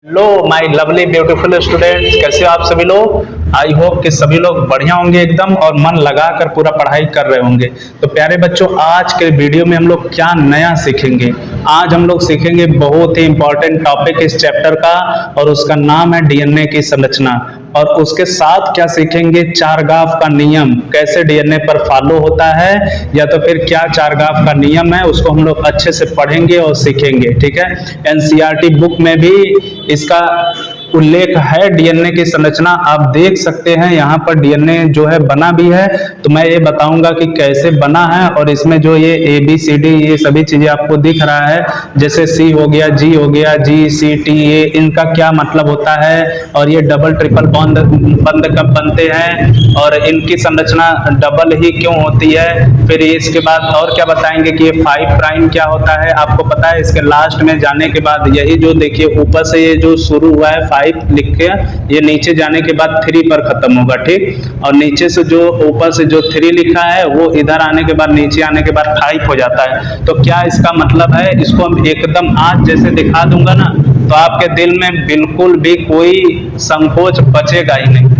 Hello my lovely beautiful students, कैसे हो आप सभी लोग। आई होप कि सभी लोग बढ़िया होंगे एकदम और मन लगाकर पूरा पढ़ाई कर रहे होंगे। तो प्यारे बच्चों, आज के वीडियो में हम लोग क्या नया सीखेंगे। आज हम लोग सीखेंगे बहुत ही इंपॉर्टेंट टॉपिक इस चैप्टर का और उसका नाम है डीएनए की संरचना। और उसके साथ क्या सीखेंगे, चारगाफ का नियम कैसे डीएनए पर फॉलो होता है, या तो फिर क्या चारगाफ का नियम है उसको हम लोग अच्छे से पढ़ेंगे और सीखेंगे। ठीक है, एनसीईआरटी बुक में भी इसका उल्लेख है। डीएनए की संरचना आप देख सकते हैं, यहाँ पर डीएनए जो है बना भी है। तो मैं ये बताऊंगा कि कैसे बना है, और इसमें जो ये ABCD ये सभी चीजें आपको दिख रहा है, जैसे C हो गया, G हो गया, GCTA, इनका क्या मतलब होता है, और ये डबल ट्रिपल बंद कब बनते हैं, और इनकी संरचना डबल ही क्यों होती है। फिर इसके बाद और क्या बताएंगे कि ये 5 प्राइम क्या होता है। आपको पता है इसके लास्ट में जाने के बाद यही जो देखिए ऊपर से ये जो शुरू हुआ है 5 लिख के, ये नीचे जाने के बाद 3 पर खत्म होगा। ठीक, और नीचे से जो ऊपर से जो 3 लिखा है वो इधर आने के बाद नीचे आने के बाद 5 हो जाता है। तो क्या इसका मतलब है, इसको हम एकदम आज जैसे दिखा दूंगा ना, तो आपके दिल में बिल्कुल भी कोई संकोच बचेगा ही नहीं।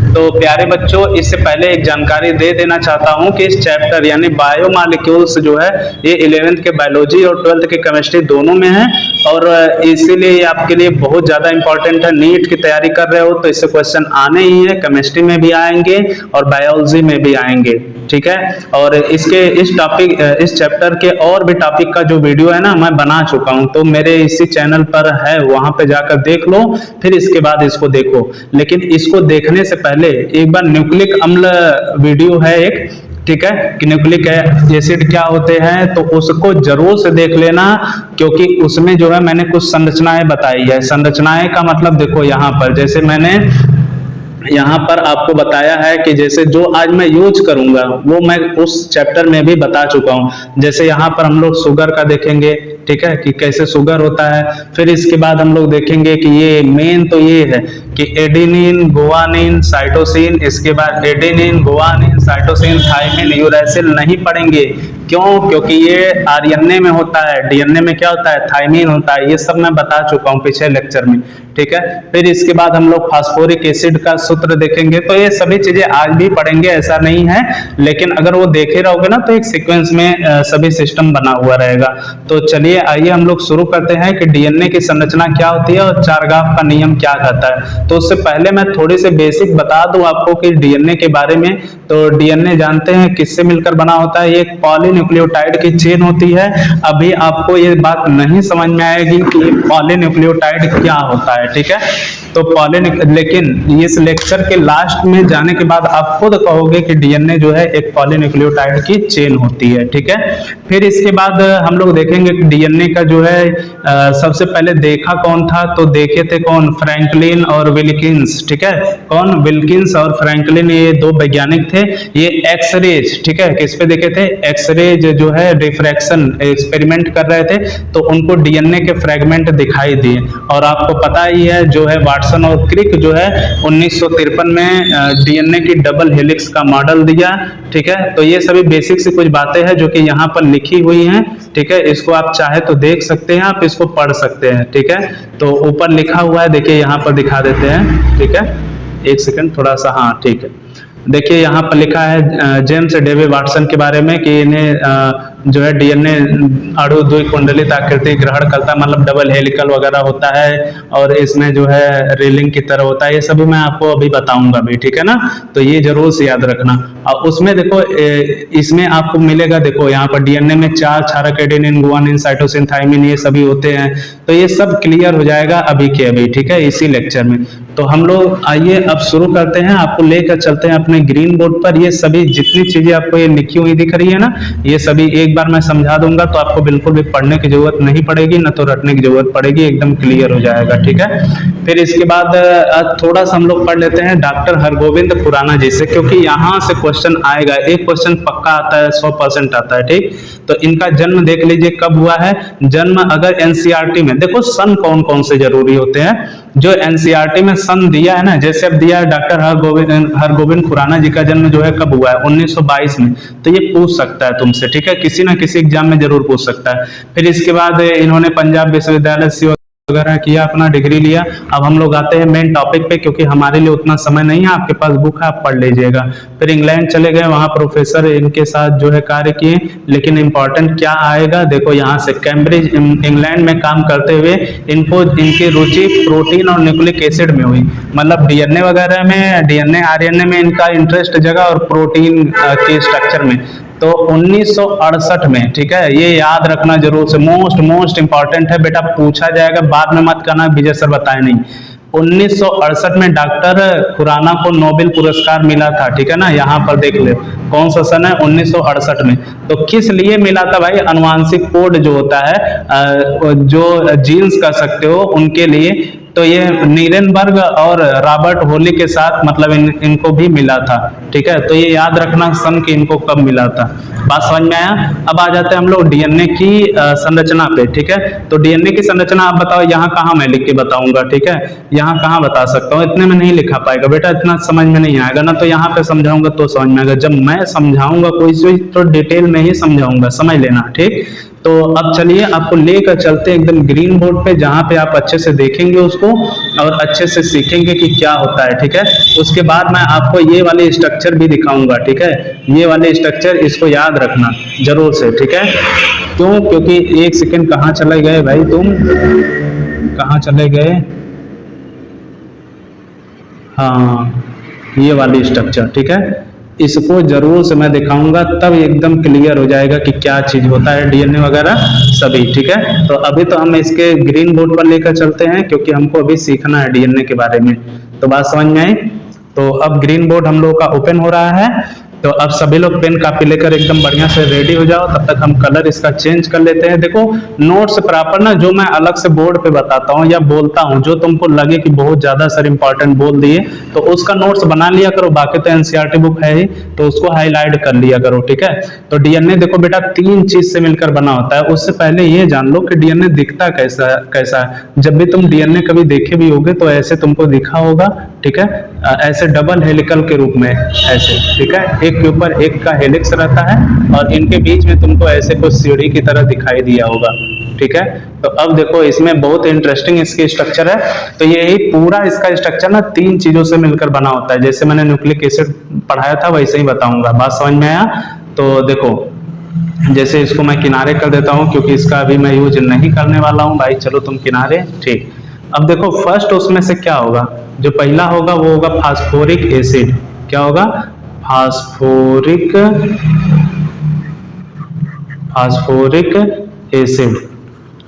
तो प्यारे बच्चों, इससे पहले एक जानकारी दे देना चाहता हूं कि इस चैप्टर यानी बायोमॉलिक्यूल्स जो है ये 11th के बायोलॉजी और 12th के केमिस्ट्री दोनों में है, और इसीलिए ये आपके लिए बहुत ज्यादा इंपॉर्टेंट है। नीट की तैयारी कर रहे हो तो इससे क्वेश्चन आने ही है, केमिस्ट्री में भी आएंगे और बायोलॉजी में भी आएंगे। ठीक है, और इसके इस चैप्टर के और भी टॉपिक का जो वीडियो है ना मैं बना चुका हूं, तो मेरे इसी चैनल पर है, वहां पे जाकर देख लो, फिर इसके बाद इसको देखो। लेकिन इसको देखने से पहले एक बार न्यूक्लिक अम्ल वीडियो है एक, ठीक है, कि न्यूक्लिक एसिड क्या होते हैं, तो उसको जरूर से देख लेना, क्योंकि उसमें जो है मैंने कुछ संरचनाएं बताई है। संरचनाएं का मतलब देखो, यहाँ पर जैसे मैंने यहाँ पर आपको बताया है कि जैसे जो आज मैं यूज करूंगा वो मैं उस चैप्टर में भी बता चुका हूं। जैसे यहाँ पर हम लोग शुगर का देखेंगे, ठीक है, कि कैसे शुगर होता है। फिर इसके बाद हम लोग देखेंगे कि ये मेन तो ये है कि एडेनिन, गुआनिन, साइटोसिन, इसके बाद adenine, guanine, cytosine, thymine, uracil नहीं पढ़ेंगे। क्यों? क्योंकि ये आरएनए में होता है, डीएनए में क्या होता है, थाइमिन होता है। ये सब मैं बता चुका हूँ पिछले लेक्चर में। ठीक है, फिर इसके बाद हम लोग फास्फोरिक एसिड का सूत्र देखेंगे। तो ये सभी चीजें आज भी पढ़ेंगे, ऐसा नहीं है, लेकिन अगर वो देखे रहोगे ना तो एक सीक्वेंस में सभी सिस्टम बना हुआ रहेगा। तो चलिए आइए हम लोग शुरू करते हैं कि डीएनए की संरचना क्या होती है और चारगाफ का नियम क्या कहता है। तो उससे पहले मैं थोड़ी सी बेसिक बता दूं आपको कि डीएनए के बारे में। तो डीएनए जानते हैं किससे मिलकर बना होता है, ये एक पॉलीन्यूक्लियोटाइड की चेन होती है। अभी आपको ये बात नहीं समझ में आएगी कि पॉलीन्यूक्लियोटाइड क्या होता है, ठीक है। तो लेकिन इस लेक्चर के लास्ट में जाने के बाद आप खुद कहोगे कि डीएनए जो है एक पॉलीन्यूक्लियोटाइड की चेन होती है, ठीक है। फिर इसके बाद हम लोग देखेंगे कि डीएनए का जो है सबसे पहले देखा कौन था, तो देखे थे कौन, फ्रैंकलिन और विल्किंस, ठीक है। कौन, विल्किंस और फ्रैंकलिन, ये दो वैज्ञानिक थे। ये एक्सरेज, ठीक है, किस पे देखे थे, एक्सरेज जो है डिफ्रैक्शन एक्सपेरिमेंट कर रहे थे, तो उनको डीएनए के फ्रेगमेंट दिखाई दिए। और आपको पता ही है जो है वाटसन और क्रिक जो है 1953 में डीएनए की डबल हेलिक्स का मॉडल दिया, ठीक है। तो ये सभी बेसिक सी कुछ बातें हैं जो कि यहाँ पर लिखी हुई हैं, ठीक है। इसको आप चाहे तो देख सकते हैं, आप इसको पढ़ सकते हैं, ठीक है। तो ऊपर लिखा हुआ है, देखिए यहाँ पर दिखा देते हैं, ठीक है। एक सेकंड थोड़ा सा, हाँ ठीक है। देखिए यहाँ पर लिखा है जेम्स डेविड वाटसन के बारे में कि इन्हें जो है डीएनए अणु द्विकुंडलित आकृति ग्रहण करता है, मतलब डबल हेलिकल वगैरह होता है, और इसमें जो है रेलिंग की तरह होता है। ये सभी मैं आपको अभी बताऊंगा भी, ठीक है ना। तो ये जरूर से याद रखना। और उसमें देखो इसमें आपको मिलेगा, देखो यहाँ पर डीएनए में 4 क्षारक एडेनिन, गुआनिन, साइटोसिन, थाइमिन ये सभी होते हैं। तो ये सब क्लियर हो जाएगा अभी के अभी, ठीक है, इसी लेक्चर में। तो हम लोग आइए अब शुरू करते हैं, आपको लेकर चलते हैं अपने ग्रीन बोर्ड पर। ये सभी जितनी चीजें आपको ये लिखी हुई दिख रही है ना, ये सभी एक बार मैं समझा दूंगा, तो आपको बिल्कुल भी पढ़ने की जरूरत नहीं पड़ेगी, ना तो रटने की जरूरत पड़ेगी, एकदम क्लियर हो जाएगा, ठीक है। फिर इसके बाद थोड़ा सा हम लोग पढ़ लेते हैं डॉक्टर हरगोविंद खुराना जी से, क्योंकि यहाँ से क्वेश्चन आएगा, एक क्वेश्चन पक्का आता है, 100% आता है, ठीक। तो इनका जन्म देख लीजिए कब हुआ है। जन्म अगर एनसीईआरटी में देखो सन कौन कौन से जरूरी होते हैं, जो एनसीईआरटी में सन दिया है ना, जैसे अब दिया है डॉक्टर हरगोविंद खुराना जी का जन्म जो है कब हुआ है, 1922 में। तो ये पूछ सकता है तुमसे, ठीक है, किसी ना किसी एग्जाम में जरूर पूछ सकता है। फिर इसके बाद इन्होंने पंजाब विश्वविद्यालय वगैरह किया, अपना डिग्री लिया। अब हम लोग आते हैं मेन टॉपिक पे, क्योंकि हमारे लिए उतना समय नहीं है। आपके पास बुक है, आप पढ़ लीजिएगा। फिर इंग्लैंड चले गए, वहाँ प्रोफेसर इनके साथ जो है कार्य किए। लेकिन इंपॉर्टेंट क्या आएगा, देखो यहाँ से कैम्ब्रिज इंग्लैंड में काम करते हुए इनको इनकी रुचि प्रोटीन और न्यूक्लिक एसिड में हुई। मतलब डीएनए वगैरह में, डीएनए आरएनए में इनका इंटरेस्ट जगा और प्रोटीन के स्ट्रक्चर में। तो 1968 में, ठीक है, ये याद रखना जरूर से, मोस्ट इंपॉर्टेंट है बेटा, पूछा जाएगा। बाद में मत कहना विजय सर बताए नहीं। 1968 में डॉक्टर खुराना को नोबेल पुरस्कार मिला था, ठीक है ना, यहाँ पर देख ले कौन सा सन है, 1968 में। तो किस लिए मिला था भाई, अनुवांशिक कोड जो होता है, जो जीन्स कह सकते हो उनके लिए। तो ये नीरेनबर्ग और रॉबर्ट होली के साथ मतलब इनको भी मिला था, ठीक है। तो ये याद रखना सन कि इनको कब मिला था। बात समझ में आया। अब आ जाते हैं हम लोग डीएनए की संरचना पे, ठीक है। तो डीएनए की संरचना आप बताओ, यहाँ कहाँ मैं लिख के बताऊंगा, ठीक है, यहाँ कहाँ बता सकता हूँ, इतने में नहीं लिखा पाएगा बेटा, इतना समझ में नहीं आएगा ना। तो यहाँ पे समझाऊंगा तो समझ में आएगा। जब मैं समझाऊंगा कोई चीज तो डिटेल में ही समझाऊंगा, समझ लेना, ठीक। तो अब चलिए आपको लेकर चलते हैं एकदम ग्रीन बोर्ड पे, जहाँ पे आप अच्छे से देखेंगे उसको और अच्छे से सीखेंगे कि क्या होता है, ठीक है। उसके बाद मैं आपको ये वाले स्ट्रक्चर भी दिखाऊंगा, ठीक है। ये वाले स्ट्रक्चर इसको याद रखना जरूर से, ठीक है। क्यों, क्योंकि एक सेकंड, कहाँ चले गए भाई तुम, कहाँ चले गए, हाँ ये वाली स्ट्रक्चर, ठीक है। इसको जरूर से मैं दिखाऊंगा, तब एकदम क्लियर हो जाएगा कि क्या चीज होता है डीएनए वगैरह सभी, ठीक है। तो अभी तो हम इसके ग्रीन बोर्ड पर लेकर चलते हैं, क्योंकि हमको अभी सीखना है डीएनए के बारे में। तो बात समझ में आई। तो अब ग्रीन बोर्ड हम लोग का ओपन हो रहा है। तो अब सभी लोग पेन कापी लेकर एकदम बढ़िया से रेडी हो जाओ। तब तक हम कलर इसका चेंज कर लेते हैं। देखो नोट्स प्रॉपर ना, जो मैं अलग से बोर्ड पे बताता हूँ या बोलता हूँ, जो तुमको लगे कि बहुत ज्यादा सर इंपॉर्टेंट बोल दिए, तो उसका नोट्स बना लिया करो। बाकी तो एनसीईआरटी बुक है ही, तो उसको हाईलाइट कर लिया करो, ठीक है। तो डीएनए देखो बेटा 3 चीज से मिलकर बना होता है। उससे पहले ये जान लो कि डीएनए दिखता कैसा है। जब भी तुम डीएनए कभी देखे भी होगे तो ऐसे तुमको दिखा होगा, ठीक है, ऐसे डबल हेलिकल के रूप में, ऐसे, ठीक है, एक के ऊपर एक का हेलिक्स रहता है और इनके बीच में तुमको ऐसे कुछ सीढ़ी की तरह दिखाई दिया होगा, ठीक है। तो अब देखो इसमें बहुत इंटरेस्टिंग इसकी स्ट्रक्चर है। तो यही पूरा इसका स्ट्रक्चर ना 3 चीजों से मिलकर बना होता है। जैसे मैंने न्यूक्लिक एसिड पढ़ाया था वैसे ही बताऊंगा। बात समझ में आया। तो देखो जैसे इसको मैं किनारे कर देता हूं, क्योंकि इसका अभी मैं यूज नहीं करने वाला हूं भाई। चलो तुम किनारे, ठीक। अब देखो फर्स्ट उसमें से क्या होगा, जो पहला होगा वो होगा फास्फोरिक एसिड। क्या होगा, फास्फोरिक एसिड,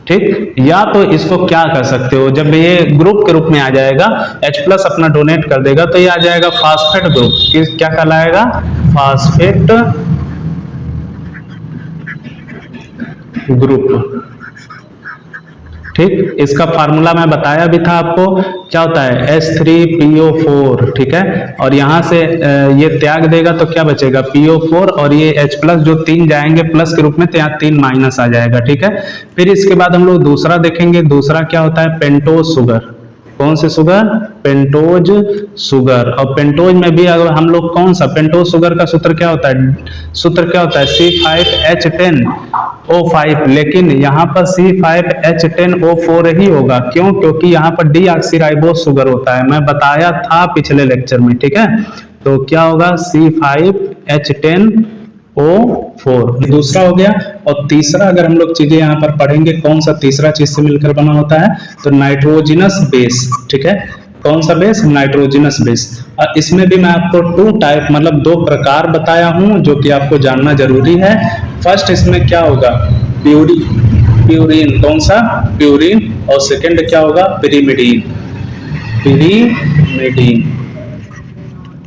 ठीक। या तो इसको क्या कर सकते हो, जब ये ग्रुप के रूप में आ जाएगा, H+ अपना डोनेट कर देगा तो ये आ जाएगा फास्फेट ग्रुप। क्या कहलाएगा, फास्फेट ग्रुप, ठीक। इसका फार्मूला मैं बताया भी था आपको, क्या होता है H3PO4, ठीक है। और यहां से ये त्याग देगा तो क्या बचेगा PO4, और ये H+ जो 3 जाएंगे प्लस के रूप में, तो यहाँ 3 माइनस आ जाएगा, ठीक है। फिर इसके बाद हम लोग दूसरा देखेंगे। दूसरा क्या होता है, पेंटोज शुगर। कौन से शुगर, पेंटोज शुगर। और पेंटोज में भी अगर हम लोग कौन सा, पेंटोज शुगर का सूत्र क्या होता है, C5H10O5, लेकिन यहाँ पर C5H10O4 ही होगा। क्यों, क्योंकि यहाँ पर डीऑक्सीराइबोस शुगर होता है, मैं बताया था पिछले लेक्चर में, ठीक है। तो क्या होगा, C5H10O4 दूसरा हो गया। और तीसरा अगर हम लोग चीजें यहाँ पर पढ़ेंगे, कौन सा तीसरा चीज से मिलकर बना होता है, तो नाइट्रोजिनस बेस, ठीक है। कौन सा बेस, नाइट्रोजिनस बेस। और इसमें भी मैं आपको 2 टाइप मतलब 2 प्रकार बताया हूं, जो कि आपको जानना जरूरी है। फर्स्ट इसमें क्या होगा, प्यूरिन। कौन सा, प्यूरिन। और सेकंड क्या होगा, पिरिमिडीन।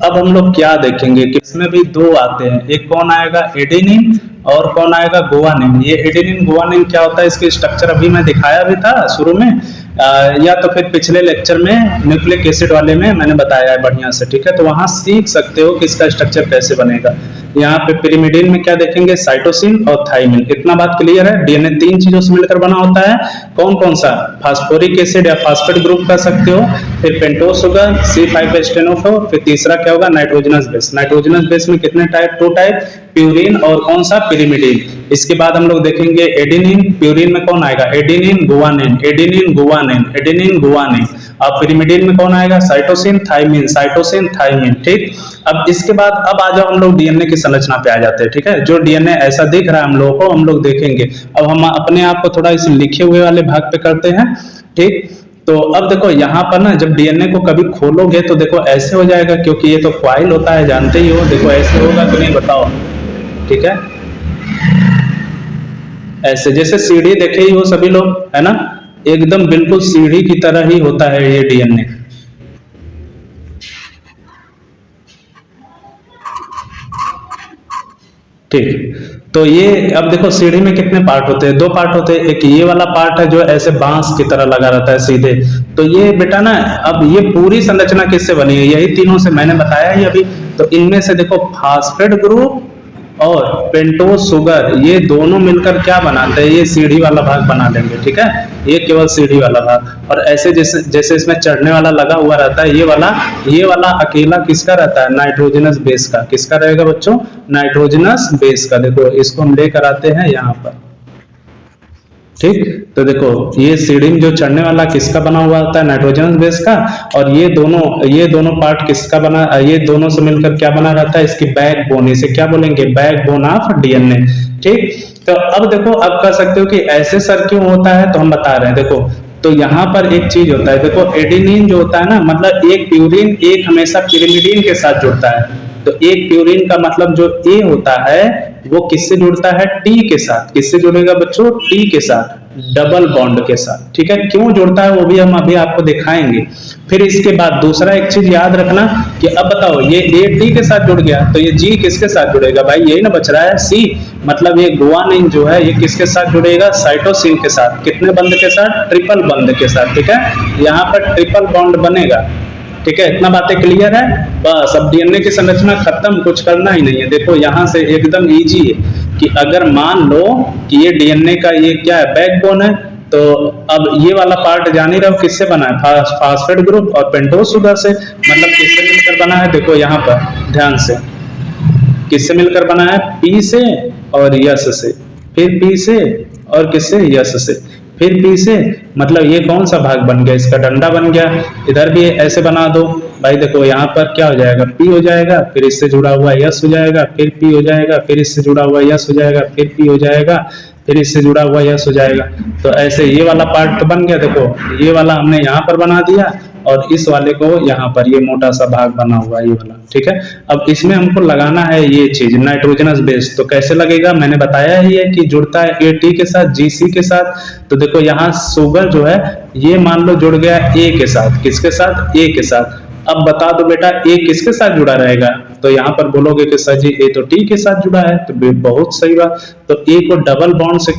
अब हम लोग क्या देखेंगे कि इसमें भी 2 आते हैं। एक कौन आएगा, एडेनिन, और कौन आएगा, गुआनिन। ये एडेनिन गुआनिन क्या होता है, इसके स्ट्रक्चर अभी मैं दिखाया भी था शुरू में, या तो फिर पिछले लेक्चर में न्यूक्लिक एसिड वाले में मैंने बताया है बढ़िया से, ठीक है। तो वहां सीख सकते हो कि इसका स्ट्रक्चर कैसे बनेगा। यहाँ पे पिरिमिडीन में क्या देखेंगे, साइटोसिन और थाइमिन। इतना बात क्लियर है। डीएनए 3 चीजों से मिलकर बना होता है। कौन कौन सा, फास्फोरिक एसिड या फास्फेट ग्रुप कर सकते हो, फिर पेंटोज शुगर C5H10O4, फिर तीसरा क्या होगा, नाइट्रोजनस बेस। नाइट्रोजनस बेस में कितने टाइप, 2 टाइप, प्यूरिन और कौन सा पिरिमिडिन। इसके बाद हम लोग देखेंगे एडेनिन, प्यूरिन में कौन आएगा adenine guanine, adenine guanine, adenine guanine. अब पिरिमिडिन में कौन आएगा साइटोसिन थाइमिन, साइटोसिन थाइमिन। ठीक, अब इसके बाद अब आ जाओ हम लोग डीएनए की संरचना पे आ जाते हैं। ठीक है, जो डीएनए ऐसा दिख रहा है हम लोगों को, हम लोग देखेंगे। अब हम अपने आप को थोड़ा इस लिखे हुए वाले भाग पे करते हैं। ठीक, तो अब देखो यहाँ पर ना जब डीएनए को कभी खोलोगे तो देखो ऐसे हो जाएगा, क्योंकि ये तो कॉइल होता है जानते ही हो। देखो ऐसे होगा तो नहीं बताओ, ठीक है, ऐसे जैसे सीढ़ी देखे ही हो सभी लोग, है ना, एकदम बिल्कुल सीढ़ी की तरह ही होता है ये डीएनए। ठीक, तो ये अब देखो सीढ़ी में कितने पार्ट होते हैं, दो पार्ट होते हैं। एक ये वाला पार्ट है जो ऐसे बांस की तरह लगा रहता है सीधे। तो ये बेटा ना अब ये पूरी संरचना किससे बनी है, यही तीनों से मैंने बताया ही अभी। तो इनमें से देखो फास्फेट ग्रुप और पेंटोज शुगर ये दोनों मिलकर क्या बनाते हैं, ये सीढ़ी वाला भाग बना लेंगे। ठीक है, ये केवल सीढ़ी वाला भाग। और ऐसे जैसे जैसे इसमें चढ़ने वाला लगा हुआ रहता है, ये वाला अकेला किसका रहता है नाइट्रोजनस बेस का। किसका रहेगा बच्चों नाइट्रोजनस बेस का। देखो इसको हम लेकर आते हैं यहाँ पर। ठीक, तो देखो ये सीढ़ी में जो चढ़ने वाला किसका बना हुआ होता है नाइट्रोजनस बेस का। और ये दोनों पार्ट किसका बना, ये दोनों से मिलकर क्या बना रहता है इसकी बैकबोन। इसे क्या बोलेंगे बैकबोन ऑफ डीएनए। ठीक, तो अब देखो अब कह सकते हो कि ऐसे सर क्यों होता है, तो हम बता रहे हैं। देखो तो यहाँ पर एक चीज होता है, देखो एडेनिन जो होता है ना, मतलब एक प्यूरिन एक हमेशा पिरिमिडिन के साथ जुड़ता है। तो एक प्यूरिन का मतलब जो ए होता है वो किससे जुड़ता है टी के साथ। किससे जुड़ेगा बच्चों टी के साथ, डबल बॉन्ड के साथ। ठीक है, क्यों जुड़ता है वो भी हम अभी आपको दिखाएंगे। फिर इसके बाद दूसरा एक चीज याद रखना कि अब बताओ ये ए टी के साथ जुड़ गया तो ये जी किसके साथ जुड़ेगा, भाई यही ना बच रहा है सी। मतलब ये गुआनिन जो है ये किसके साथ जुड़ेगा साइटोसिन के साथ। कितने बंद के साथ ट्रिपल बंद के साथ। ठीक है, यहाँ पर ट्रिपल बॉन्ड बनेगा। ठीक है, इतना बातें क्लियर है। बस अब डीएनए की संरचना खत्म, कुछ करना ही नहीं है। देखो यहाँ से एकदम इजी है कि अगर मान लो कि ये डीएनए का ये क्या है बैकबोन है, तो अब ये वाला पार्ट जान ही रहो किससे बना है फास्फेट ग्रुप और पेंटोज शुगर से। मतलब किससे मिलकर बना है, देखो यहाँ पर ध्यान से किससे मिलकर बना है पी से और यस से, फिर पी से और किससे यस से, फिर पी से। मतलब ये कौन सा भाग बन गया, इसका डंडा बन गया। इधर भी ऐसे बना दो भाई। देखो यहाँ पर क्या हो जाएगा पी हो जाएगा, फिर इससे जुड़ा हुआ यस हो जाएगा, फिर पी हो जाएगा, फिर इससे जुड़ा हुआ यस हो जाएगा, फिर पी हो जाएगा, फिर इससे जुड़ा हुआ यस हो जाएगा। तो ऐसे ये वाला पार्ट तो बन गया। देखो ये वाला हमने यहाँ पर बना दिया और इस वाले को यहाँ पर ये मोटा सा भाग बना हुआ है ये वाला। ठीक है, अब इसमें हमको लगाना है ये चीज नाइट्रोजनस बेस। तो कैसे लगेगा मैंने बताया ही है कि जुड़ता है एटी के साथ जीसी के साथ। तो देखो यहाँ शुगर जो है ये मान लो जुड़ गया ए के साथ। किसके साथ ए के साथ। अब बता दो बेटा ए किसके साथ जुड़ा रहेगा, तो यहाँ पर बोलोगे कि सर जी ए तो टी के साथ जुड़ा है। तो बहुत सही बात। तो ए को डबल बॉन्ड से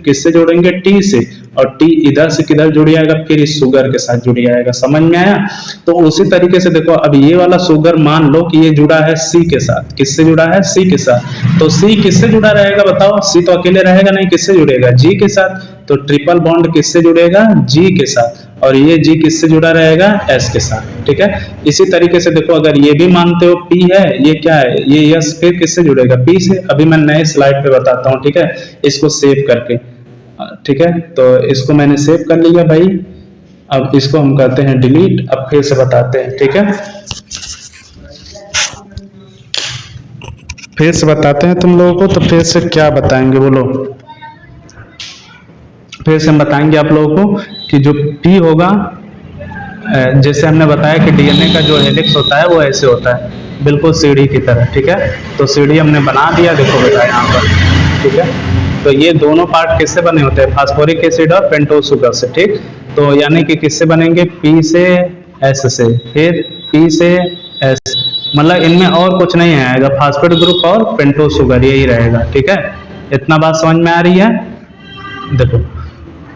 किससे जोड़ेंगे टी से, और टी इधर से किधर जुड़ जाएगा फिर इस शुगर के साथ जुड़ जाएगा। समझ में आया। तो उसी तरीके से देखो अब ये वाला शुगर मान लो कि ये जुड़ा है सी के साथ। किससे जुड़ा है सी के साथ। तो सी किससे जुड़ा रहेगा बताओ, सी तो अकेले रहेगा नहीं, किससे जुड़ेगा जी के साथ। तो ट्रिपल बॉन्ड किससे जुड़ेगा जी के साथ, और ये जी किससे जुड़ा रहेगा एस के साथ। ठीक है, इसी तरीके से देखो अगर ये भी मानते हो पी है, ये क्या है ये यस, फिर किससे जुड़ेगा पी से। अभी मैं नए स्लाइड पे बताता हूँ। ठीक है, इसको सेव करके। ठीक है, तो इसको मैंने सेव कर लिया भाई। अब इसको हम करते हैं डिलीट। अब फिर से बताते हैं। ठीक है, फिर से बताते हैं तुम लोगों को। तो फिर से क्या बताएंगे बोलो, फिर से हम बताएंगे आप लोगों को कि जो P होगा, जैसे हमने बताया कि डीएनए का जो हेलिक्स होता है वो ऐसे होता है बिल्कुल सीढ़ी की तरह। ठीक है, तो सीढ़ी हमने बना दिया। देखो बेटा यहाँ पर। ठीक है, तो ये दोनों पार्ट किससे बने होते हैं फास्फोरिक एसिड और पेंटोज शुगर से। ठीक, तो यानी कि किससे बनेंगे P से S से, फिर P से S। मतलब इनमें और कुछ नहीं आएगा, फास्फेट ग्रुप और पेंटोज शुगर यही रहेगा। ठीक है, इतना बात समझ में आ रही है। देखो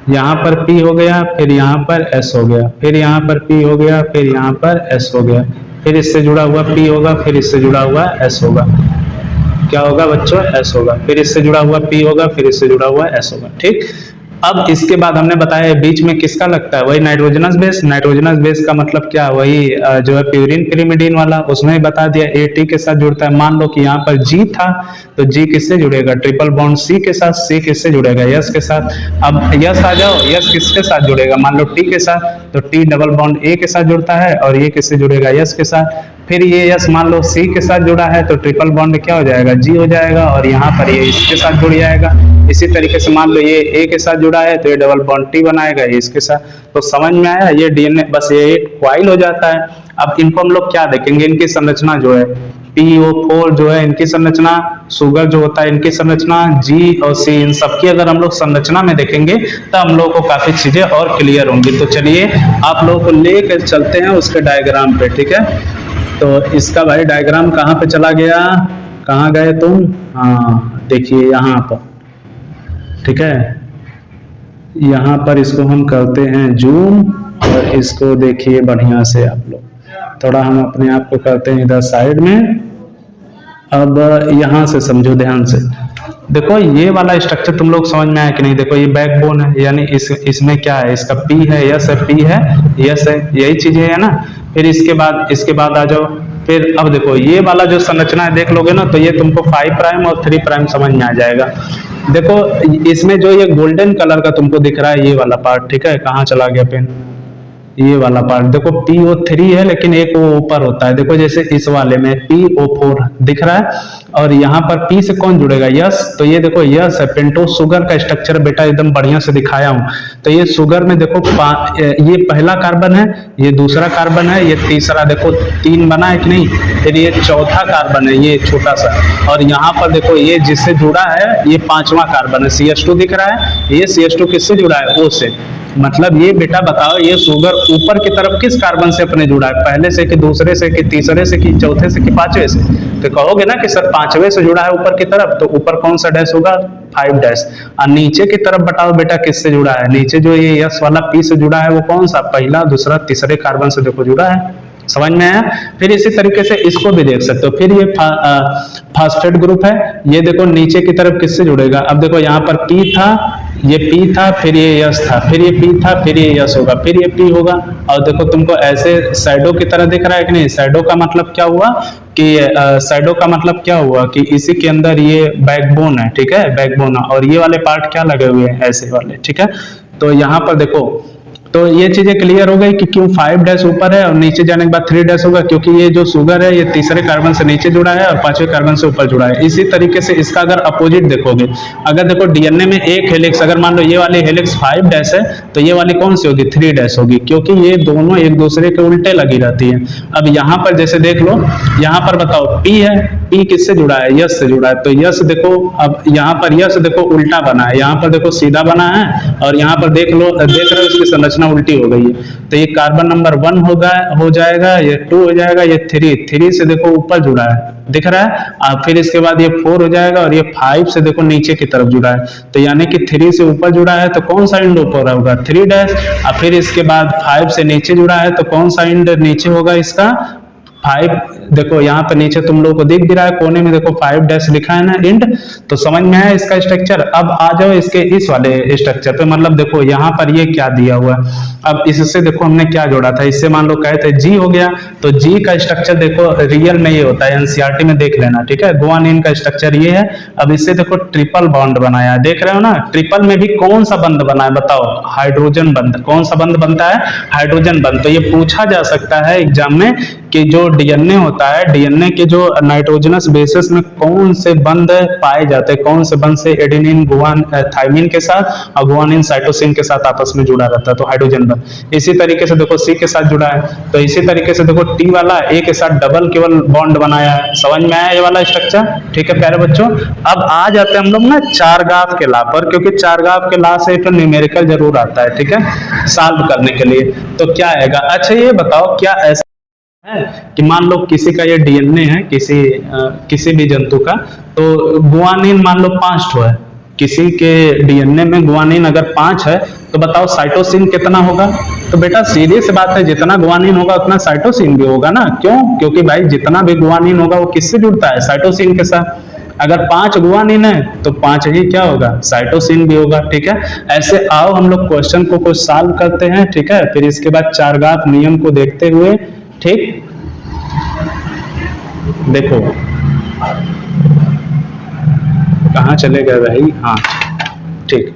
यहाँ पर P हो गया, फिर यहाँ पर S हो गया, फिर यहाँ पर P हो गया, फिर यहाँ पर S हो गया, फिर इससे जुड़ा हुआ P होगा, फिर इससे जुड़ा हुआ S होगा। क्या होगा बच्चों S होगा, फिर इससे जुड़ा हुआ P होगा, फिर इससे जुड़ा हुआ S होगा। ठीक, अब इसके बाद हमने बताया बीच में किसका लगता है, वही नाइट्रोजनस बेस। नाइट्रोजनस बेस का मतलब क्या, वही जो है प्यूरिन pyrimidine वाला, उसमें ही बता दिया AT के साथ जुड़ता है। मान लो कि यहाँ पर G था तो G किससे जुड़ेगा, ट्रिपल बॉन्ड C के साथ, C किससे जुड़ेगा, S के साथ। अब S आ जाओ, S किसके साथ जुड़ेगा, मान लो T के साथ, तो T डबल बॉन्ड A के साथ जुड़ता है और ये किससे जुड़ेगा, S के साथ। फिर ये S मान लो C के साथ जुड़ा है तो ट्रिपल बॉन्ड क्या हो जाएगा, G हो जाएगा और यहाँ पर ये इसके साथ जुड़ जाएगा। इसी तरीके से मान लो ये A के साथ जुड़ा है तो ये डबल बॉन्ड T बनाएगा ये इसके साथ। तो समझ में आया, ये DNA बस ये एक कॉइल हो जाता है। अब इनको हम लोग क्या देखेंगे, इनकी संरचना जो है PO4 जो है इनकी संरचना, शुगर जो होता है इनकी संरचना, G और C इन सबकी अगर हम लोग संरचना में देखेंगे तो हम लोग को काफी चीजें और क्लियर होंगी। तो चलिए आप लोगों को लेकर चलते हैं उसके डायग्राम पे, ठीक है। तो इसका भाई डायग्राम कहाँ पे चला गया, कहाँ गए तुम, हाँ देखिए यहाँ पर, ठीक है। यहाँ पर इसको हम करते हैं जूम और इसको देखिए बढ़िया से आप लोग, थोड़ा हम अपने आप को करते हैं इधर साइड में। अब यहाँ से समझो ध्यान से, देखो ये वाला स्ट्रक्चर तुम लोग समझ में आया कि नहीं। देखो ये बैकबोन है, यानी इसमें क्या है, इसका P है, S है, P है, S है, यही चीजें है ना। फिर इसके बाद आ जाओ, फिर अब देखो ये वाला जो संरचना है देख लोगे ना तो ये तुमको 5 प्राइम और 3 प्राइम समझ में आ जाएगा। देखो इसमें जो ये गोल्डन कलर का तुमको दिख रहा है ये वाला पार्ट, ठीक है, कहाँ चला गया पेन, ये वाला पार्ट देखो PO3 है लेकिन एक वो ऊपर होता है। देखो जैसे इस वाले में PO4 दिख रहा है और यहाँ पर P से कौन जुड़ेगा, यस। तो ये देखो यस है, पेंटोज शुगर का स्ट्रक्चर बेटा एकदम बढ़िया से दिखाया हूँ। तो ये शुगर में देखो ये पहला कार्बन है, ये दूसरा कार्बन है, ये तीसरा, देखो 3 बना है कि नहीं, फिर ये चौथा कार्बन है ये छोटा सा, और यहाँ पर देखो ये जिससे जुड़ा है ये 5वां कार्बन है, CH2 दिख रहा है। ये CH2 किससे जुड़ा है, O से। मतलब ये बेटा बताओ ये शुगर ऊपर की तरफ किस कार्बन से अपने जुड़ा है, पहले से कि दूसरे से कि तीसरे से कि चौथे से कि 5वें से। तो कहोगे ना कि सर 5वें से जुड़ा है ऊपर की तरफ, तो ऊपर कौन सा डैश होगा, 5 डैश। और नीचे की तरफ बताओ बेटा किससे जुड़ा है, नीचे जो ये S वाला P से जुड़ा है वो कौन सा, पहला दूसरा तीसरे कार्बन से देखो जुड़ा है, समझ में आया। फिर इसी तरीके से इसको भी देख सकते हो। फिर ये फास्फेट ग्रुप है, ये देखो नीचे की तरफ किससे जुड़ेगा। अब देखो यहाँ पर P था, ये P था, फिर ये S था, फिर ये P था, फिर ये S होगा, फिर ये P होगा। और देखो तुमको ऐसे शैडो की तरह दिख रहा है कि नहीं। शैडो का मतलब क्या हुआ कि शैडो का मतलब क्या हुआ कि इसी के अंदर ये बैकबोन है, ठीक है, बैकबोन है, और ये वाले पार्ट क्या लगे हुए हैं, ऐसे वाले, ठीक है। तो यहाँ पर देखो, तो ये चीजें क्लियर हो गई कि क्यों 5 डैश ऊपर है और नीचे जाने के बाद 3 डैश होगा, क्योंकि ये जो शुगर है ये तीसरे कार्बन से नीचे जुड़ा है और 5वें कार्बन से ऊपर जुड़ा है। इसी तरीके से इसका अगर अपोजिट देखोगे, अगर देखो DNA में एक हेलिक्स, अगर मान लो ये वाली हेलिक्स 5 डैश है तो ये वाली कौन सी होगी, 3 डैश होगी, क्योंकि ये दोनों एक दूसरे के उल्टे लगी रहती है। अब यहाँ पर जैसे देख लो, यहाँ पर बताओ P है, P किससे जुड़ा है, यस से जुड़ा है। तो यस देखो, अब यहाँ पर यस देखो उल्टा बना है, यहाँ पर देखो सीधा बना है, और यहाँ पर देख लो, देख रहे हो इसकी संरचना उल्टी हो गई है। तो ये कार्बन नंबर 1 हो जाएगा, ये 2 हो जाएगा, ये 3 से देखो ऊपर जुड़ा है, दिख रहा है। और फिर इसके बाद ये 4 हो जाएगा और ये 5 से देखो नीचे की तरफ जुड़ा है। तो यानी कि 3 से ऊपर जुड़ा है तो कौन सा इंड ऊपर होगा, 3 डैश। और फिर इसके बाद 5 से नीचे जुड़ा है तो कौन सा इंड नीचे होगा इसका, 5। देखो यहाँ पर नीचे तुम लोगों को दिख भी रहा है कोने में, देखो 5 डैश लिखा है ना, इंड। तो समझ में आया इसका स्ट्रक्चर। अब आ जाओ इसके इस वाले स्ट्रक्चर पे, मतलब देखो यहाँ पर ये क्या दिया हुआ है। अब इससे देखो हमने क्या जोड़ा था, इससे मान लो कहे थे G हो गया, तो G का स्ट्रक्चर देखो रियल में ये होता है, NCERT में देख लेना, ठीक है। गुआनिन का स्ट्रक्चर ये है। अब इससे देखो ट्रिपल बॉन्ड बनाया है, देख रहे हो ना। ट्रिपल में भी कौन सा बंध बना है बताओ, हाइड्रोजन बंध। कौन सा बंध बनता है, हाइड्रोजन बंध। तो ये पूछा जा सकता है एग्जाम में कि जो DNA होता है, DNA के जो नाइट्रोजनस बेसिस में कौन से बंध पाए जाते हैं, कौन से बंध से एडेनिन थाइमिन के साथ और गुआनिन साइटोसिन के साथ आपस में जुड़ा रहता है, तो हाइड्रोजन बंध। इसी तरीके से देखो C के साथ जुड़ा है, तो इसी तरीके से देखो T वाला A के साथ डबल केवल बॉन्ड बनाया है। समझ में आया ये वाला स्ट्रक्चर, ठीक है प्यारे बच्चों। अब आ जाते हैं हम लोग ना चारगाव के लॉ पर, क्योंकि चारगाव के लॉ से तो न्यूमेरिकल जरूर आता है, ठीक है, सॉल्व करने के लिए। तो क्या आएगा, अच्छा ये बताओ क्या ऐसा है कि मान लो किसी का ये DNA है, किसी भी जंतु का, तो गुआनिन मान लो 5 ठो है, किसी के DNA में गुआनिन अगर 5 है तो बताओ साइटोसिन कितना होगा। तो बेटा सीधी सी बात है, जितना गुआनिन होगा उतना साइटोसिन भी होगा ना। क्यों, क्योंकि भाई जितना भी गुआनिन होगा वो किससे जुड़ता है, साइटोसिन के साथ। अगर 5 गुआनिन है तो 5 ही क्या होगा, साइटोसिन भी होगा। ठीक है, ऐसे आओ हम लोग क्वेश्चन को कुछ सॉल्व करते हैं। ठीक है, फिर इसके बाद चारघात नियम को देखते हुए, ठीक, देखो कहाँ चले गए भाई, हाँ ठीक।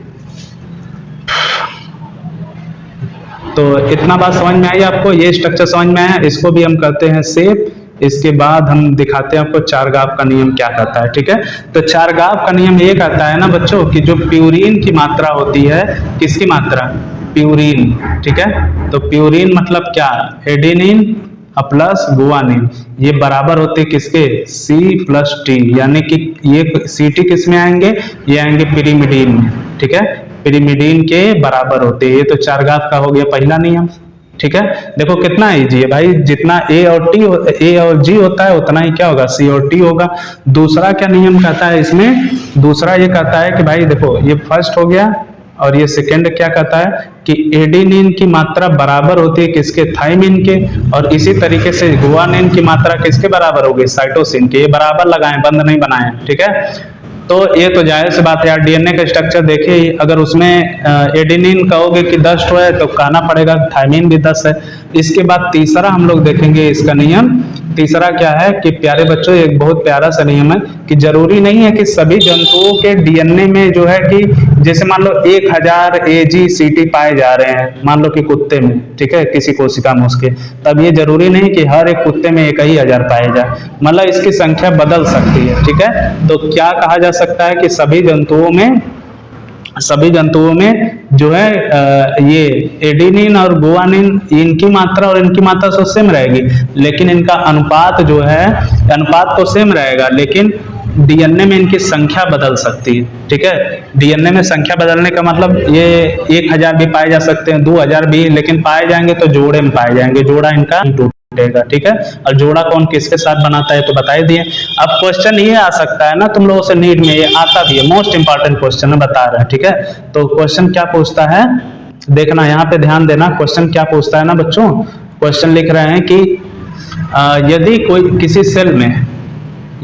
तो इतना बात समझ में आई आपको, ये स्ट्रक्चर समझ में आया। इसको भी हम करते हैं सेव, इसके बाद हम दिखाते हैं आपको चारघाव का नियम क्या कहता है। ठीक है, तो चारघाव का नियम ये कहता है ना बच्चों कि जो प्यूरिन की मात्रा होती है, किसकी मात्रा, प्यूरिन। ठीक है, तो प्यूरिन मतलब क्या, एडेनिन प्लस गुआनिन, ये बराबर होते किसके, C प्लस T, यानी कि ये CT किस में आएंगे, ये आएंगे पिरिमिडीन में। ठीक है, पिरिमिडीन के बराबर होते हैं। ये तो चारघाव का हो गया पहला नियम। ठीक है, देखो कितना इजी है भाई, जितना A और G होता है उतना ही क्या होगा, C और T होगा। दूसरा क्या नियम कहता है इसमें, दूसरा ये कहता है कि भाई देखो ये फर्स्ट हो गया और ये सेकंड क्या कहता है कि एडेनिन की मात्रा बराबर होती है किसके, थाइमिन के, और इसी तरीके से गुआनिन की मात्रा किसके बराबर होगी, साइटोसिन के। ये बराबर लगाएं, बंद नहीं बनाएं। ठीक है, तो ये तो जाहिर सी बात है यार, डीएनए का स्ट्रक्चर देखिए, अगर उसमें एडेनिन कहोगे कि 10 है तो कहना पड़ेगा थाइमिन भी 10 है। इसके बाद तीसरा हम लोग देखेंगे इसका नियम, तीसरा क्या है कि प्यारे बच्चों एक बहुत प्यारा सा नियम है कि जरूरी नहीं है कि सभी जंतुओं के डीएनए में जो है कि जैसे मान लो 1000 AGCT पाए जा रहे हैं, मान लो कि कुत्ते में, ठीक है, किसी कोशिका में उसके, तब ये जरूरी नहीं कि हर एक कुत्ते में 1000 पाए जाए, मतलब इसकी संख्या बदल सकती है। ठीक है, तो क्या कहा जा सकता है कि सभी जंतुओं में जो है ये एडेनिन और गुआनिन, इनकी मात्रा और इनकी मात्रा तो सेम रहेगी, लेकिन इनका अनुपात जो है, अनुपात तो सेम रहेगा, लेकिन डीएनए में इनकी संख्या बदल सकती है। ठीक है, डीएनए में संख्या बदलने का मतलब ये 1000 भी पाए जा सकते हैं, 2000 भी, लेकिन पाए जाएंगे तो जोड़े में पाए जाएंगे, जोड़ा इनका टूटेगा। ठीक है, और जोड़ा कौन किसके साथ बनाता है तो बता ही दिए। अब क्वेश्चन ये आ सकता है ना तुम लोगों से नीट में, ये आता भी है, मोस्ट इंपॉर्टेंट क्वेश्चन है, बता रहे हैं। ठीक है, तो क्वेश्चन क्या पूछता है, देखना यहाँ पे ध्यान देना, क्वेश्चन क्या पूछता है ना बच्चों, क्वेश्चन लिख रहे हैं कि यदि कोई किसी सेल में,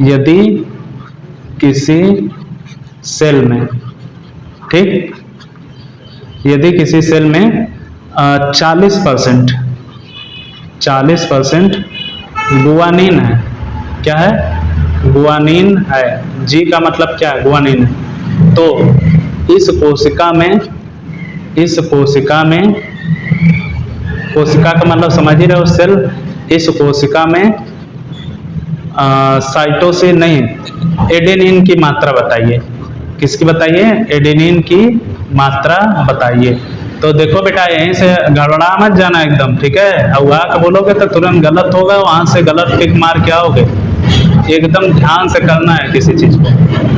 यदि किसी सेल में, ठीक, यदि किसी सेल में 40% गुआनिन है, क्या है, गुआनिन है, जी का मतलब क्या है, गुआनिन है, तो इस कोशिका में, कोशिका का मतलब समझ ही रहे हो, सेल, इस कोशिका में साइटोसिन नहीं, एडेनिन की मात्रा बताइए, किसकी बताइए, एडेनिन की मात्रा बताइए। तो देखो बेटा यहीं से गड़बड़ा मत जाना एकदम, ठीक है, और वहाँ का बोलोगे तो तुरंत गलत होगा, वहां से गलत टिक मार के आओगे। एकदम ध्यान से करना है किसी चीज को।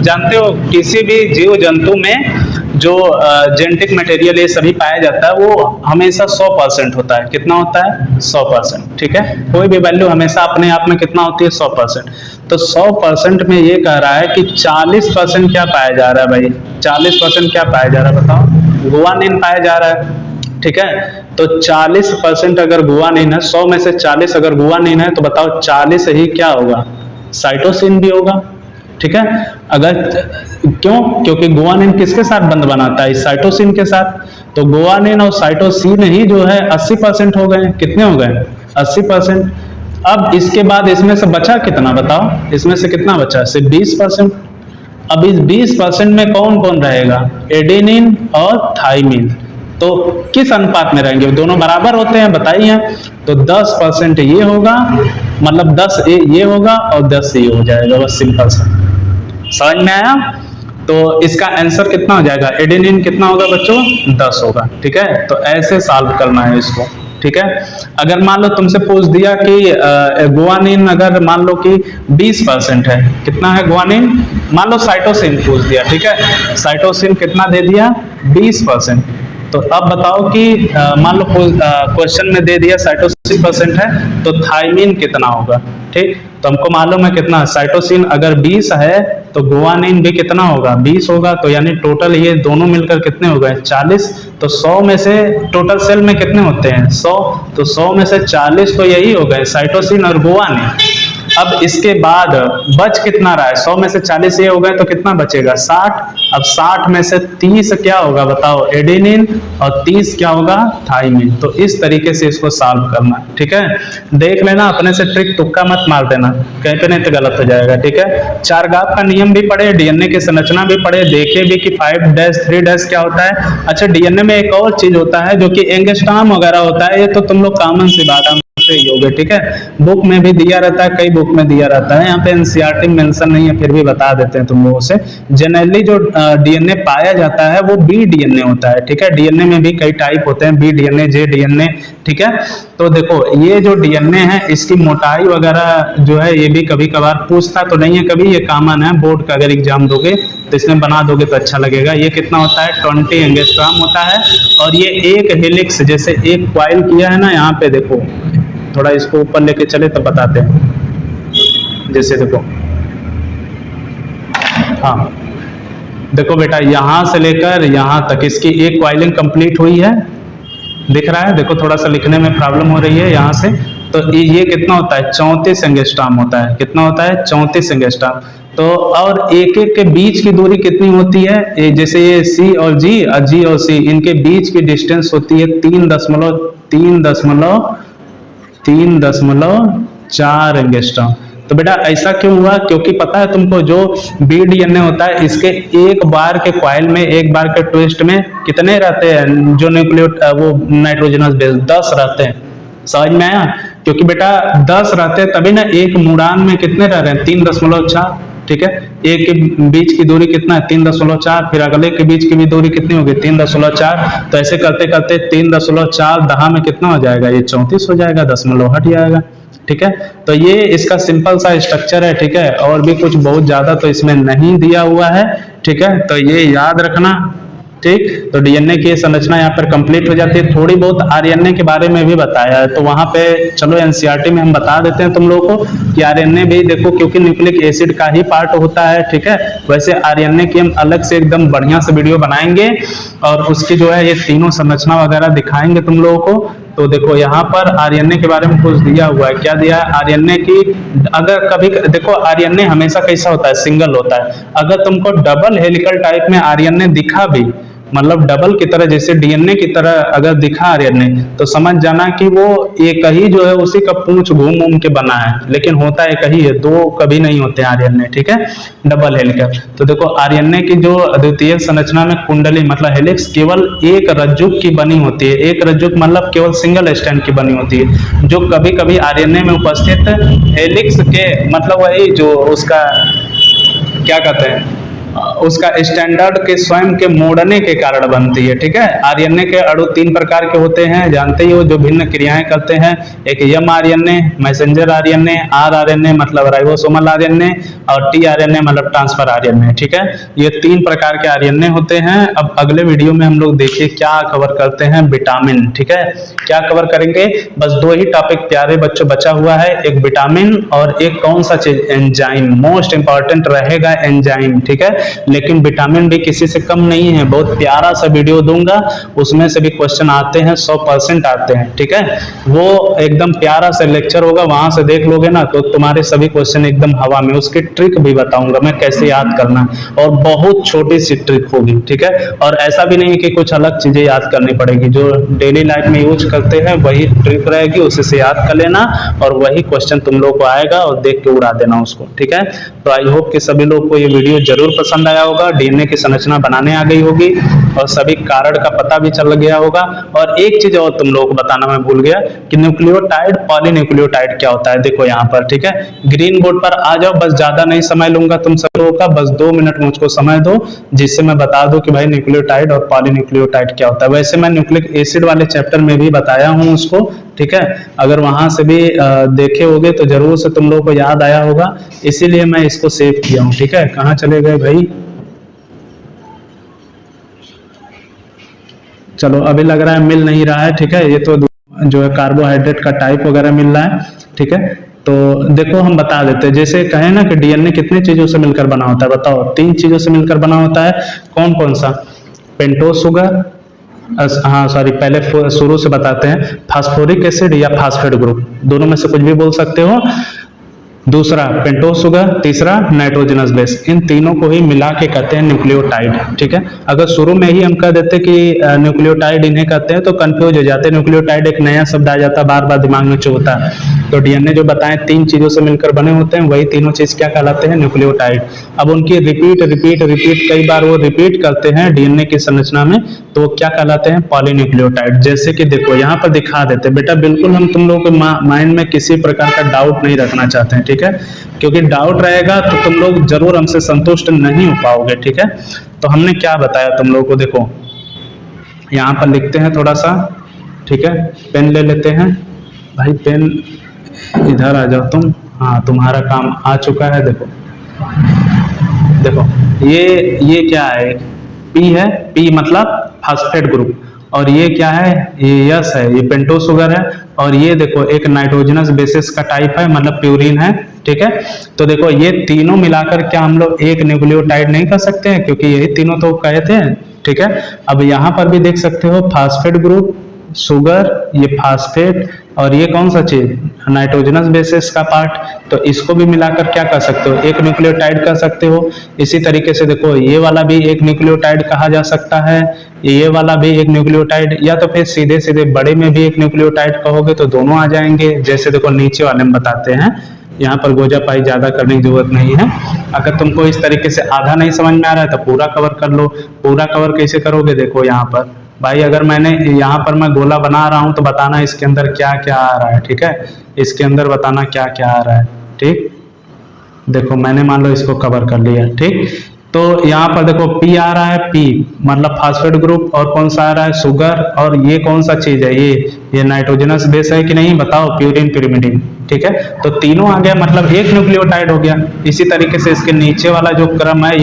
जानते हो किसी भी जीव जंतु में जो जेनेटिक मटेरियल ये सभी पाया जाता है वो हमेशा 100% होता है। कितना होता है, 100%। ठीक है, कोई भी वैल्यू हमेशा अपने आप में कितना होती है, 100%। तो 100% में ये कह रहा है कि 40% क्या पाया जा रहा है भाई, 40% क्या पाया जा रहा है बताओ, गुआनिन पाया जा रहा है। ठीक है, तो 40% अगर गुआनिन है, 100 में से 40 अगर गुआनिन है तो बताओ 40 ही क्या होगा, साइटोसिन भी होगा। ठीक है, अगर क्यों, क्योंकि गुआनिन किसके साथ बंध बनाता है, साइटोसिन के साथ, तो गुआनिन और साइटोसिन ही जो है 80% हो गए। कितने हो गए, 80%। अब इसके बाद इसमें से बचा कितना बताओ, इसमें से कितना बचा, सिर्फ 20%। अब इस 20% में कौन कौन रहेगा, एडेनिन और थाइमिन, तो किस अनुपात में रहेंगे, दोनों बराबर होते हैं बताइए। तो 10% ये होगा, मतलब 10 ये होगा और 10 ये हो जाएगा, बस सिंपल सा, समझ में आया। तो इसका आंसर कितना हो जाएगा, एडेनिन कितना होगा बच्चों, 10 होगा। ठीक है, तो ऐसे सॉल्व करना है इसको। ठीक है, अगर मान लो तुमसे पूछ दिया कि गुआनिन अगर मान लो कि 20% है, कितना है गुआनिन, मान लो साइटोसिन पूछ दिया, ठीक है, साइटोसिन कितना दे दिया, 20%। तो अब बताओ कि मान लो क्वेश्चन में दे दिया साइटोसिन % है, तो थाइमिन कितना होगा। ठीक, तो हमको मालूम है कितना, साइटोसिन अगर 20 है तो गुआनिन भी कितना होगा, 20 होगा, तो यानी टोटल ये दोनों मिलकर कितने हो गए, 40। तो 100 में से टोटल सेल में कितने होते हैं, 100, तो 100 में से 40 तो यही हो गए साइटोसिन और गुआनिन। अब इसके बाद बच कितना रहा है, 100 में से 40 ये हो गए तो कितना बचेगा 60। अब 60 में से 30 क्या होगा बताओ, एडेनिन, और 30 क्या होगा, थाइमिन। तो इस तरीके से इसको सॉल्व करना है, ठीक है। देख लेना, अपने से ट्रिक तुक्का मत मार देना, कहीं पे नहीं तो गलत हो जाएगा, ठीक है। चारगाफ का नियम भी पढ़े, डीएनए की संरचना भी पढ़े, देखे भी कि 5' 3' क्या होता है। अच्छा, डीएनए में एक और चीज होता है जो कि एंगस्ट्रॉम वगैरह होता है, ये तो तुम लोग कॉमन सी बात है ही होगी, ठीक है। बुक में भी दिया रहता है, कई बुक में दिया रहता है, यहाँ पे एनसीईआरटी में मेंशन नहीं है, फिर भी बता देते हैं तुम लोगों से। जनरली जो डीएनए पाया जाता है वो बी डीएनए होता है, ठीक है। डीएनए में भी कई टाइप होते हैं, बी डीएनए, जे डीएनए, ठीक है। तो देखो ये जो डीएनए है इसकी मोटाई वगैरह जो है ये भी कभी कभार पूछता तो नहीं है कभी, ये कॉमन है, बोर्ड का अगर एग्जाम दोगे तो इसमें बना दोगे तो अच्छा लगेगा। ये कितना होता है, 20 एंगस्ट्रॉम होता है, और ये एक हेलिक्स, जैसे एक कॉइल किया है ना, यहाँ पे देखो थोड़ा इसको ऊपर लेके चले तब बताते हैं। जैसे देखो, हाँ देखो बेटा, यहां से लेकर यहां तक इसकी एक कॉइलिंग कंप्लीट हुई है, दिख रहा है। देखो थोड़ा सा लिखने में प्रॉब्लम हो रही है यहाँ से। तो ये कितना होता है, 34 एंगस्ट्रॉम होता है। कितना होता है, 34 एंगस्ट्रॉम। तो और एक एक के बीच की दूरी कितनी होती है, जैसे ये सी और जी और सी, इनके बीच की डिस्टेंस होती है 3.4 एंगस्ट्रॉम। तो बेटा ऐसा क्यों हुआ, क्योंकि पता है तुमको जो बी डीएनए होता है इसके एक बार के कॉइल में, एक बार के ट्विस्ट में कितने रहते हैं, जो न्यूक्लियोट वो नाइट्रोजनस बेस 10 रहते हैं। समझ में आया, क्योंकि बेटा 10 रहते हैं तभी ना एक मुड़ान में कितने रह रहे हैं, 3.4, ठीक है। एक के बीच की दूरी कितना है, 3.4, फिर अगले के बीच की भी दूरी कितनी होगी, 3.4। तो ऐसे करते करते 3.4 दहा में कितना हो जाएगा, ये 34 हो जाएगा, 10 हट जाएगा, ठीक है। तो ये इसका सिंपल सा स्ट्रक्चर है, ठीक है। और भी कुछ बहुत ज्यादा तो इसमें नहीं दिया हुआ है, ठीक है। तो ये याद रखना, ठीक। तो डीएनए की संरचना यहाँ पर कंप्लीट हो जाती है। थोड़ी बहुत आरएनए के बारे में भी बताया है, तो वहां पे चलो एनसीईआरटी में हम बता देते हैं तुम लोगों को कि आरएनए भी देखो, क्योंकि न्यूक्लिक एसिड का ही पार्ट होता है, ठीक है। वैसे आरएनए की हम अलग से एकदम बढ़िया से वीडियो बनाएंगे और उसकी जो है ये तीनों संरचना वगैरह दिखाएंगे तुम लोगों को। तो देखो यहाँ पर आरएनए के बारे में कुछ दिया हुआ है, क्या दिया है आरएनए की, अगर कभी देखो आरएनए हमेशा कैसा होता है, सिंगल होता है। अगर तुमको डबल हेलिकल टाइप में आरएनए दिखा भी, मतलब डबल की तरह, जैसे डीएनए की तरह अगर दिखा आरएनए, तो समझ जाना कि वो एक ही जो है उसी का पूंछ घूम के बना है, लेकिन होता एक ही है, दो कभी नहीं होते आरएनए, ठीक है, डबल हेलिकल। तो देखो आरएनए की जो द्वितीयक संरचना में कुंडली मतलब हेलिक्स केवल एक रज्जुक की बनी होती है। एक रज्जुक मतलब केवल सिंगल स्ट्रैंड की बनी होती है, जो कभी कभी आरएनए में उपस्थित हेलिक्स के मतलब वही जो उसका क्या कहते हैं, उसका स्टैंडर्ड के स्वयं के मोड़ने के कारण बनती है, ठीक है। आरएनए के अणु 3 प्रकार के होते हैं, जानते ही हो, जो भिन्न क्रियाएं करते हैं। एक M RNA, messenger RNA, R RNA मतलब राइबोसोमल आरएनए, और टी आरएनए मतलब ट्रांसफर आरएनए, ठीक है। ये 3 प्रकार के आरएनए होते हैं। अब अगले वीडियो में हम लोग देखिए क्या कवर करते हैं, विटामिन, ठीक है। क्या कवर करेंगे, बस 2 ही टॉपिक प्यारे बच्चों बचा हुआ है, एक विटामिन और एक कौन सा चीज, एंजाइम। मोस्ट इंपॉर्टेंट रहेगा एंजाइम, ठीक है। लेकिन विटामिन भी किसी से कम नहीं है, बहुत प्यारा सा वीडियो दूंगा, उसमें से भी क्वेश्चन आते हैं, 100% आते हैं, ठीक है। वो एकदम प्यारा सा लेक्चर होगा, वहां से देख लोगे ना तो तुम्हारे सभी क्वेश्चन एकदम हवा में। उसकी ट्रिक भी बताऊंगा मैं कैसे याद करना, और बहुत छोटी सी ट्रिक होगी, ठीक है। और ऐसा भी नहीं कि कुछ अलग चीजें याद करनी पड़ेगी, जो डेली लाइफ में यूज करते हैं वही ट्रिक रहेगी, उसे से याद कर लेना और वही क्वेश्चन तुम लोग को आएगा और देख के उड़ा देना उसको, ठीक है। तो आई होप कि सभी लोग को ये वीडियो जरूर पसंद आया होगा, डीएनए की संरचना बनाने आ गई होगी और सभी कारण का पता भी चल गया होगा। और एक चीज और तुम लोगों को बताना मैं भूल गया कि न्यूक्लियोटाइड पॉलीन्यूक्लियोटाइड क्या होता है, देखो यहाँ पर, ठीक है। ग्रीन बोर्ड पर आ जाओ, बस ज्यादा नहीं समय लूंगा तुम सब लोगों का, बस 2 मिनट मुझको समय दो, जिससे मैं बता दूं कि भाई न्यूक्लियोटाइड और पॉलीन्यूक्लियोटाइड क्या होता है। वैसे मैं न्यूक्लिक एसिड वाले चैप्टर में भी बताया हूं उसको, ठीक है। अगर वहां से भी देखे होगे तो जरूर से तुम लोगों को याद आया होगा, इसीलिए मैं इसको सेव किया हूं, ठीक है। कहाँ चले गए भाई, चलो अभी लग रहा है मिल नहीं रहा है, ठीक है। ये तो जो है कार्बोहाइड्रेट का टाइप वगैरह मिल रहा है, ठीक है। तो देखो हम बता देते हैं, जैसे कहें ना कि डीएनए कितनी चीजों से मिलकर बना होता है, बताओ 3 चीजों से मिलकर बना होता है। कौन कौन सा, पेंटोस शुगर, हाँ सॉरी पहले शुरू से बताते हैं, फास्फोरिक एसिड या फास्फेट ग्रुप, दोनों में से कुछ भी बोल सकते हो। दूसरा पेंटोस शुगर, तीसरा नाइट्रोजनस बेस। इन तीनों को ही मिला के कहते हैं न्यूक्लियोटाइड। ठीक है, अगर शुरू में ही हम कह देते कि न्यूक्लियोटाइड इन्हें कहते हैं तो कंफ्यूज हो जाते हैं। न्यूक्लियोटाइड एक नया शब्द आ जाता, बार बार दिमाग में चुभता। तो डीएनए जो बताएं 3 चीजों से मिलकर बने होते हैं, वही तीनों चीज क्या कहलाते हैं? न्यूक्लियोटाइड। अब उनकी रिपीट रिपीट रिपीट कई बार वो रिपीट करते हैं डीएनए की संरचना में, तो वो क्या कहलाते हैं? पॉलीन्यूक्लियोटाइड। जैसे कि देखो यहाँ पर दिखा देते बेटा, बिल्कुल हम तुम लोगों के माइंड में किसी प्रकार का डाउट नहीं रखना चाहते हैं। ठीक है, क्योंकि डाउट रहेगा तो तुम लोग जरूर हमसे संतुष्ट नहीं हो पाओगे। ठीक है, तो हमने क्या बताया तुम लोगों को, देखो यहाँ पर लिखते हैं थोड़ा सा। ठीक है, पेन ले लेते हैं भाई, पेन इधर आ जाओ तुम। हाँ, तुम्हारा काम आ चुका है। देखो देखो ये क्या है? पी है, पी मतलब फास्फेट ग्रुप। और ये क्या है? ये यस है, ये पेंटोस शुगर है। और ये देखो एक नाइट्रोजनस बेसिस का टाइप है, मतलब प्यूरिन है। ठीक है, तो देखो ये तीनों मिलाकर क्या हम लोग एक न्यूक्लियोटाइड नहीं कर सकते हैं? क्योंकि यही तीनों तो कहे थे। ठीक है, अब यहाँ पर भी देख सकते हो फास्फेट ग्रुप, शुगर, ये फास्फेट, और ये कौन सा चीज? नाइट्रोजनस बेसिस का पार्ट। तो इसको भी मिलाकर क्या कर सकते हो? एक न्यूक्लियोटाइड कर सकते हो। इसी तरीके से देखो ये वाला भी एक न्यूक्लियोटाइड कहा जा सकता है, ये वाला भी एक न्यूक्लियोटाइड, या तो फिर सीधे सीधे बड़े में भी एक न्यूक्लियोटाइड कहोगे तो दोनों आ जाएंगे। जैसे देखो नीचे वाले में बताते हैं, यहाँ पर गोजापाई ज्यादा करने की जरूरत नहीं है। अगर तुमको इस तरीके से आधा नहीं समझ में आ रहा है तो पूरा कवर कर लो। पूरा कवर कैसे करोगे? देखो यहाँ पर भाई, अगर मैंने यहाँ पर मैं गोला बना रहा हूँ तो बताना इसके अंदर क्या क्या आ रहा है। ठीक है, इसके अंदर बताना क्या क्या आ रहा है। ठीक, देखो मैंने मान लो इसको कवर कर लिया। ठीक, तो यहाँ पर देखो पी आ रहा है, पी मतलब फास्फेट ग्रुप, और कौन सा आ रहा है? शुगर। और ये कौन सा चीज है? ये नाइट्रोजनस बेस है कि नहीं? बताओ, प्यूरिन पिरिमिडिन। ठीक है, तो तीनों आ गया, मतलब एक न्यूक्लियोटाइड हो गया। इसी तरीके से इसके नीचे वाला जो क्रम है,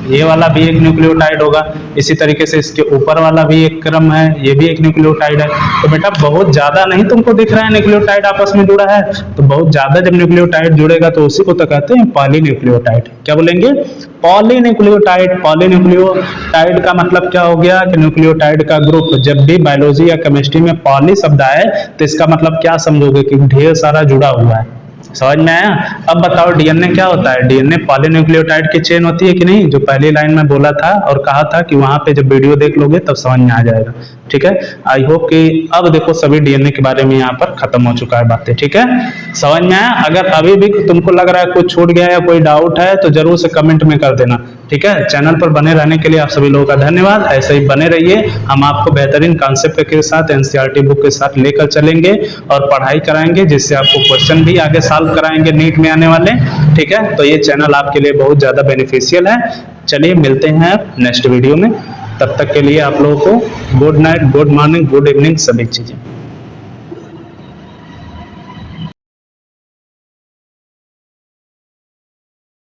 ये वाला भी एक न्यूक्लियोटाइड होगा। इसी तरीके से इसके ऊपर वाला भी एक क्रम है, ये भी एक न्यूक्लियोटाइड है। तो बेटा बहुत ज्यादा नहीं तुमको दिख रहा है न्यूक्लियोटाइड आपस में जुड़ा है? तो बहुत ज्यादा जब न्यूक्लियोटाइड जुड़ेगा तो उसी को तो कहते हैं पॉलीन्यूक्लियोटाइड। क्या बोलेंगे? पॉलीन्यूक्लियोटाइड। पॉलीन्यूक्लियोटाइड का मतलब क्या हो गया कि न्यूक्लियोटाइड का ग्रुप। जब भी बायोलॉजी या केमिस्ट्री में पॉली शब्द आए तो इसका मतलब क्या समझोगे? कि ढेर सारा जुड़ा हुआ है। समझ में आया? अब बताओ डीएनए क्या होता है? डीएनए पॉलीन्यूक्लियोटाइड की चेन होती है कि नहीं? जो पहली लाइन में बोला था और कहा था कि वहां पे जब वीडियो देख लोगे तब समझ में आ जाएगा। ठीक है, आई होप कि अब देखो सभी डीएनए के बारे में यहाँ पर खत्म हो चुका है बातें। ठीक है, समझ में आया? अगर अभी भी तुमको लग रहा है कुछ छूट गया या कोई डाउट है तो जरूर से कमेंट में कर देना। ठीक है, चैनल पर बने रहने के लिए आप सभी लोगों का धन्यवाद। ऐसे ही बने रहिए, हम आपको बेहतरीन कॉन्सेप्ट के साथ एनसीईआरटी बुक के साथ लेकर चलेंगे और पढ़ाई कराएंगे, जिससे आपको क्वेश्चन भी आगे सॉल्व कराएंगे नीट में आने वाले। ठीक है, तो ये चैनल आपके लिए बहुत ज्यादा बेनिफिशियल है। चलिए मिलते हैं नेक्स्ट वीडियो में, तब तक के लिए आप लोगों को good night, good morning, good evening, सभी चीजें।